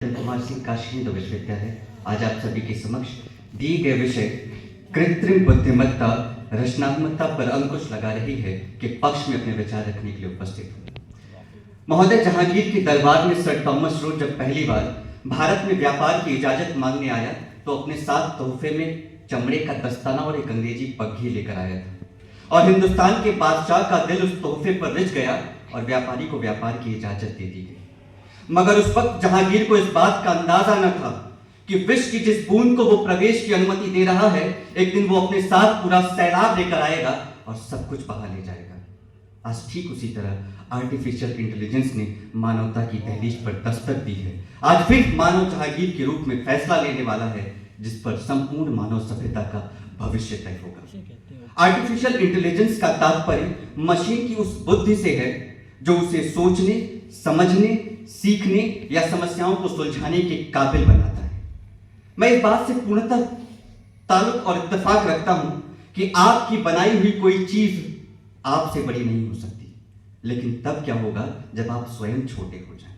कुमार सिंह काशी हिंदू विश्वविद्यालय आज आप सभी के समक्ष दिए गए विषय कृत्रिम बुद्धिमत्ता रचनात्मकता पर अंकुश लगा रही है के पक्ष में अपने विचार रखने के लिए उपस्थित हूँ। महोदय, जहांगीर के दरबार में सर थॉमस रो जब पहली बार भारत में व्यापार की इजाजत मांगने आया तो अपने साथ तोहफे में चमड़े का दस्ताना और एक अंग्रेजी पग्घी लेकर आया था और हिंदुस्तान के बादशाह का दिल उस तोहफे पर रिझ गया और व्यापारी को व्यापार की इजाजत दे दी गई। मगर उस वक्त जहांगीर को इस बात का अंदाजा न था कि विश्व की जिस बूंद को वो प्रवेश की अनुमति दे रहा है, एक दिन वो अपने साथ पूरा सैलाब लेकर आएगा और सब कुछ बहा ले जाएगा। आज ठीक उसी तरह आर्टिफिशियल इंटेलिजेंस ने मानवता की दहलीज पर दस्तक दी है। आज फिर मानव जहांगीर के रूप में फैसला लेने वाला है जिस पर संपूर्ण मानव सभ्यता का भविष्य तय होगा। आर्टिफिशियल इंटेलिजेंस का तात्पर्य मशीन की उस बुद्धि से है जो उसे सोचने, समझने, सीखने या समस्याओं को सुलझाने के काबिल बनाता है। मैं इस बात से पूर्णतः ताल्लुक और इत्तेफाक रखता हूं कि आपकी बनाई हुई कोई चीज आपसे बड़ी नहीं हो सकती, लेकिन तब क्या होगा जब आप स्वयं छोटे हो जाएं।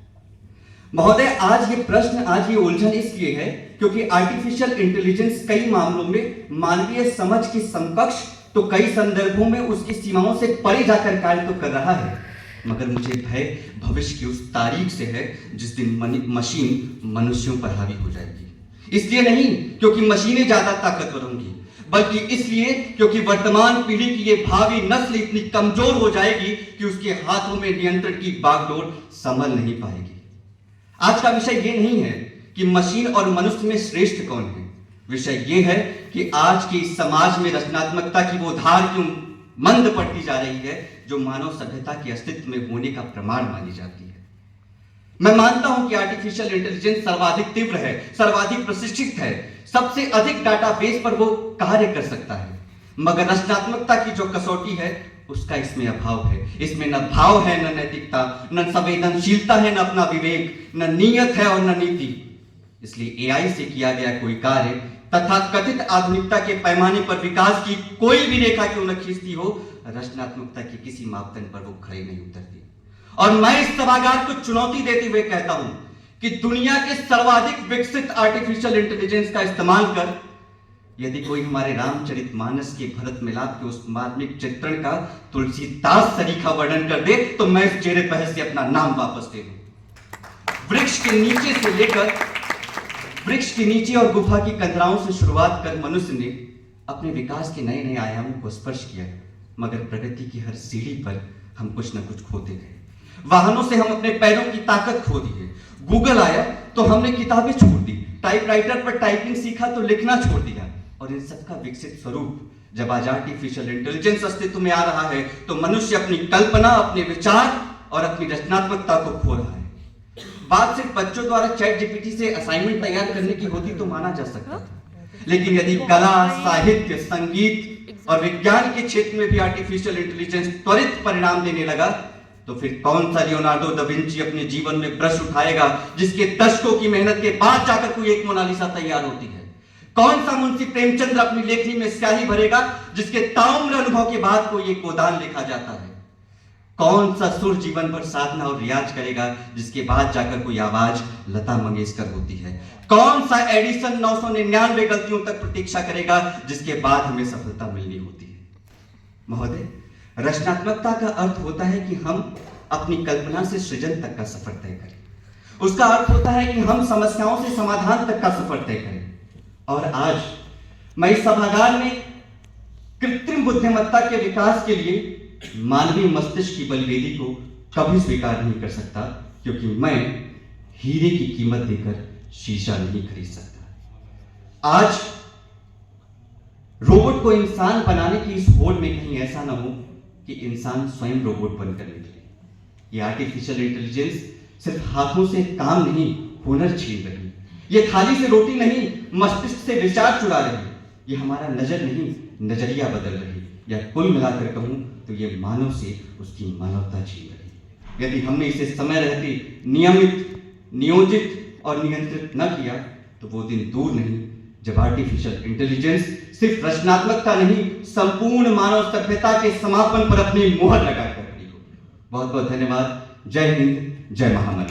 महोदय, आज ये प्रश्न, आज ये उलझन इसलिए है क्योंकि आर्टिफिशियल इंटेलिजेंस कई मामलों में मानवीय समझ की समकक्ष तो कई संदर्भों में उसकी सीमाओं से परे जाकर कार्य तो कर रहा है, मगर मुझे भय भविष्य की उस तारीख से है जिस दिन मशीन मनुष्यों पर हावी हो जाएगी। इसलिए नहीं क्योंकि मशीनें ज्यादा ताकतवर होंगी, बल्कि इसलिए क्योंकि वर्तमान पीढ़ी की ये भावी नस्ल इतनी कमजोर हो जाएगी कि उसके हाथों में नियंत्रण की बागडोर संभल नहीं पाएगी। आज का विषय ये नहीं है कि मशीन और मनुष्य में श्रेष्ठ कौन है। विषय ये है कि आज के इस समाज में रचनात्मकता की वो धार क्यों मंद पड़ती जा रही है जो मानव सभ्यता के अस्तित्व में होने का प्रमाण मानी जाती है। मैं मानता हूं कि आर्टिफिशियल इंटेलिजेंस सर्वाधिक तीव्र है, सर्वाधिक प्रशिक्षित है, सबसे अधिक डाटाबेस पर वो कार्य कर सकता है, मगर रचनात्मकता की जो कसौटी है उसका इसमें अभाव है। इसमें न भाव है, न नैतिकता, न संवेदनशीलता है, न अपना विवेक, न नीयत है और न नीति। इसलिए एआई से किया गया कोई कार्य तथा कथित आधुनिकता के पैमाने पर विकास की कोई भी रेखा क्यों न खींचती हो, रचनात्मकता के किसी मापदंड पर वो खड़े नहीं उतरती। और मैं इस सभागार को चुनौती देते हुए कहता हूं कि दुनिया के सर्वाधिक विकसित आर्टिफिशियल इंटेलिजेंस का इस्तेमाल कर यदि कोई हमारे रामचरितमानस के भरत मिलाप के उस मार्मिक चित्रण का तुलसीदास सरीखा वर्णन कर दे तो मैं इस जेरे बहस से अपना नाम वापस दे दूं। वृक्ष के नीचे और गुफा की कंदराओं से शुरुआत कर मनुष्य ने अपने विकास के नए नए आयामों को स्पर्श किया, मगर प्रगति की हर सीढ़ी पर हम कुछ न कुछ खोते गए। वाहनों से हम अपने पैरों की ताकत खो दी है। गूगल आया तो हमने किताबें छोड़ दी, टाइपराइटर पर टाइपिंग सीखा तो लिखना छोड़ दिया। और इन सबका विकसित स्वरूप जब आज आर्टिफिशियल इंटेलिजेंस अस्तित्व में आ रहा है तो मनुष्य अपनी कल्पना, अपने विचार और अपनी रचनात्मकता को खो रहा है। बात सिर्फ बच्चों द्वारा चैट जीपीटी से असाइनमेंट तैयार करने की होती तो माना जा सकता था, लेकिन यदि कला, साहित्य, संगीत और विज्ञान के क्षेत्र में भी आर्टिफिशियल इंटेलिजेंस त्वरित परिणाम देने लगा तो फिर कौन सा लियोनार्डो दा विंची अपने जीवन में ब्रश उठाएगा जिसके दशकों की मेहनत के बाद जाकर कोई एक मोनालिसा तैयार होती है? कौन सा मुंशी प्रेमचंद्र अपनी लेखनी में स्याही भरेगा जिसके ताउम्र अनुभव के बाद कोई एक गोदान लिखा जाता है? कौन सा सुर जीवन भर साधना और रियाज करेगा जिसके बाद जाकर कोई आवाज लता मंगेशकर होती है? कौन सा एडिसन 999 गलतियों तक प्रतीक्षा करेगा जिसके बाद हमें सफलता मिलनी होती है? महोदय, रचनात्मकता का अर्थ होता है कि हम अपनी कल्पना से सृजन तक का सफर तय करें। उसका अर्थ होता है कि हम समस्याओं से समाधान तक का सफर तय करें। और आज मैं इस सभागार में कृत्रिम बुद्धिमत्ता के विकास के लिए मानवीय मस्तिष्क की बलिवेदी को कभी स्वीकार नहीं कर सकता, क्योंकि मैं हीरे की कीमत देकर शीशा नहीं खरीद सकता। आज रोबोट को इंसान बनाने की इस होड़ में कहीं ऐसा ना हो कि इंसान स्वयं रोबोट बनकर निकले। ये आर्टिफिशियल इंटेलिजेंस सिर्फ हाथों से काम नहीं, हुनर छीन रही। ये थाली से रोटी नहीं, मस्तिष्क से विचार चुरा रही। ये हमारा नजर नहीं, नजरिया बदल रही। या कुल मिलाकर कहूं तो ये मानव से उसकी मानवता छीन रही। यदि हमने इसे समय रहते नियमित, नियोजित और नियंत्रित न किया तो वो दिन दूर नहीं जब आर्टिफिशियल इंटेलिजेंस सिर्फ रचनात्मकता नहीं, संपूर्ण मानव सभ्यता के समापन पर अपनी मोहर लगाकर खड़ी हो। बहुत बहुत धन्यवाद। जय हिंद, जय महामना।